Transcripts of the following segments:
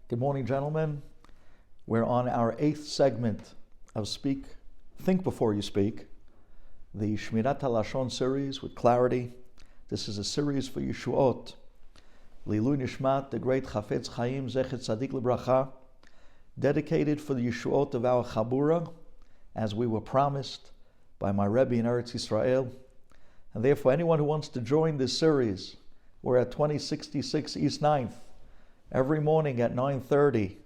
Good morning, gentlemen. We're on our 8th segment of Think Before You Speak, the Shemirat Halashon series with clarity. This is a series for Yeshuot, Lilu Nishmat, the great Chafetz Chaim Zechet Tzadik Libracha, dedicated for the Yeshuot of our Chabura, as we were promised by my Rebbe in Eretz Yisrael. And therefore, anyone who wants to join this series, we're at 2066 East 9th, every morning at 9:30,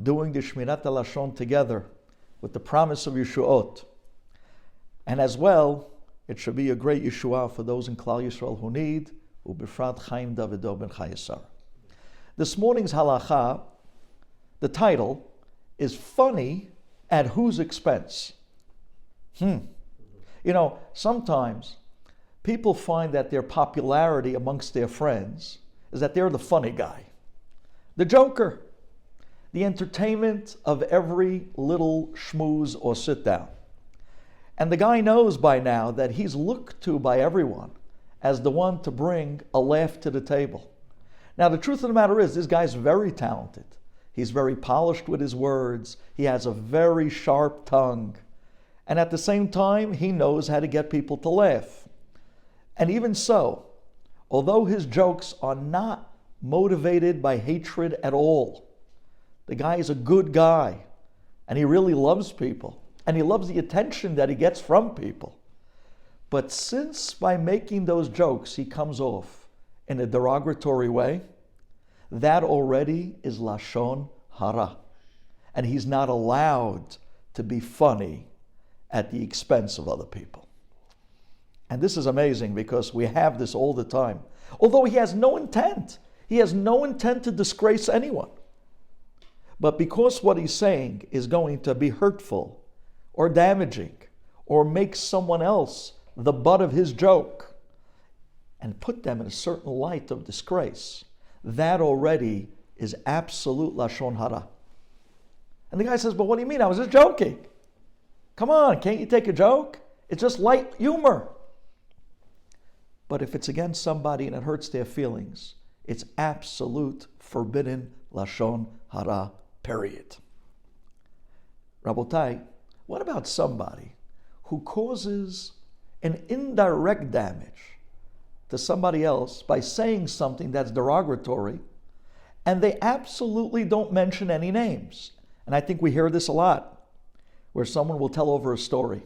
doing the Shemirat Halashon together with the promise of Yeshuot. And as well, it should be a great Yeshua for those in Klal Yisrael who need, Ubefrat Chaim Davido ben Chayesar. This morning's halacha, the title, is Funny at Whose Expense? You know, sometimes people find that their popularity amongst their friends is that they're the funny guy, the joker, the entertainment of every little schmooze or sit down. And the guy knows by now that he's looked to by everyone as the one to bring a laugh to the table. Now, the truth of the matter is, this guy's very talented. He's very polished with his words. He has a very sharp tongue. And at the same time, he knows how to get people to laugh. And even so, although his jokes are not motivated by hatred at all, the guy is a good guy, and he really loves people, and he loves the attention that he gets from people. But since by making those jokes he comes off in a derogatory way, that already is Lashon Hara, and he's not allowed to be funny at the expense of other people. And this is amazing because we have this all the time. Although he has no intent to disgrace anyone. But because what he's saying is going to be hurtful or damaging or make someone else the butt of his joke and put them in a certain light of disgrace, that already is absolute Lashon Hara. And the guy says, but what do you mean? I was just joking. Come on, can't you take a joke? It's just light humor. But if it's against somebody and it hurts their feelings, it's absolute forbidden Lashon Hara, period. Rabotai, what about somebody who causes an indirect damage to somebody else by saying something that's derogatory, and they absolutely don't mention any names? And I think we hear this a lot, where someone will tell over a story,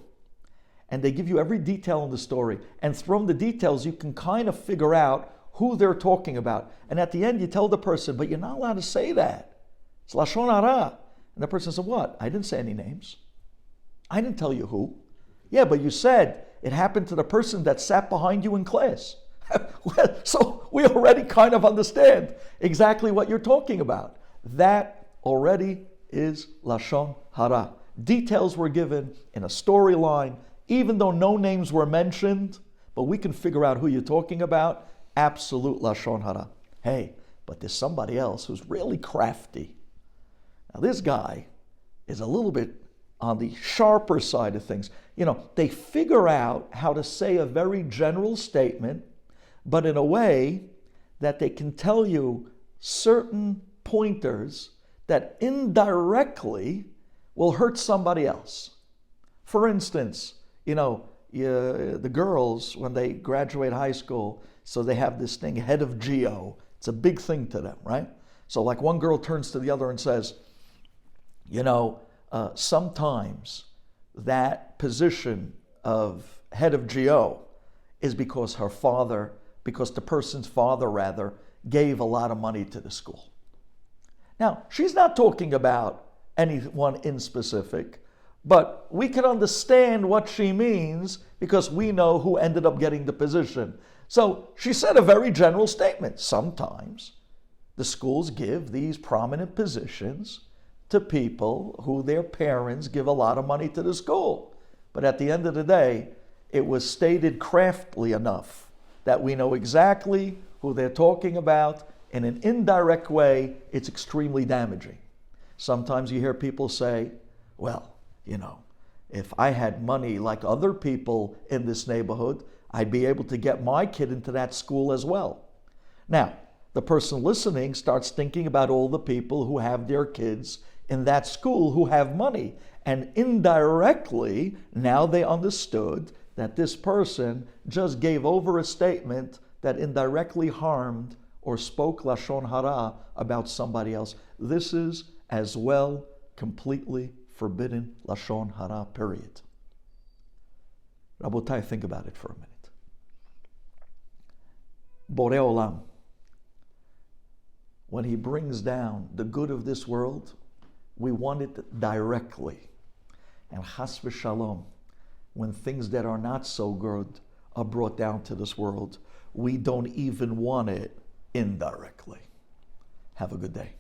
and they give you every detail in the story, and from the details you can kind of figure out who they're talking about. And at the end you tell the person, but you're not allowed to say that. It's Lashon Hara. And the person says, what? I didn't say any names. I didn't tell you who. Yeah, but you said it happened to the person that sat behind you in class. So we already kind of understand exactly what you're talking about. That already is Lashon Hara. Details were given in a storyline, even though no names were mentioned, but we can figure out who you're talking about. Absolute Lashon Hara. Hey, but there's somebody else who's really crafty. Now this guy is a little bit on the sharper side of things. You know, they figure out how to say a very general statement, but in a way that they can tell you certain pointers that indirectly will hurt somebody else. For instance, you know, the girls, when they graduate high school, so they have this thing, head of geo. It's a big thing to them, right? So like one girl turns to the other and says, you know, sometimes that position of head of geo is because the person's father rather, gave a lot of money to the school. Now, she's not talking about anyone in specific, but we can understand what she means because we know who ended up getting the position. So she said a very general statement. Sometimes the schools give these prominent positions to people who their parents give a lot of money to the school. But at the end of the day, it was stated craftily enough that we know exactly who they're talking about. In an indirect way, it's extremely damaging. Sometimes you hear people say, well, you know, if I had money like other people in this neighborhood, I'd be able to get my kid into that school as well. Now, the person listening starts thinking about all the people who have their kids in that school who have money. And indirectly, now they understood that this person just gave over a statement that indirectly harmed or spoke Lashon Hara about somebody else. This is as well completely forbidden Lashon Hara, period. Rabotai, think about it for a minute. Borei Olam, when he brings down the good of this world, we want it directly. And chas v'shalom, when things that are not so good are brought down to this world, we don't even want it indirectly. Have a good day.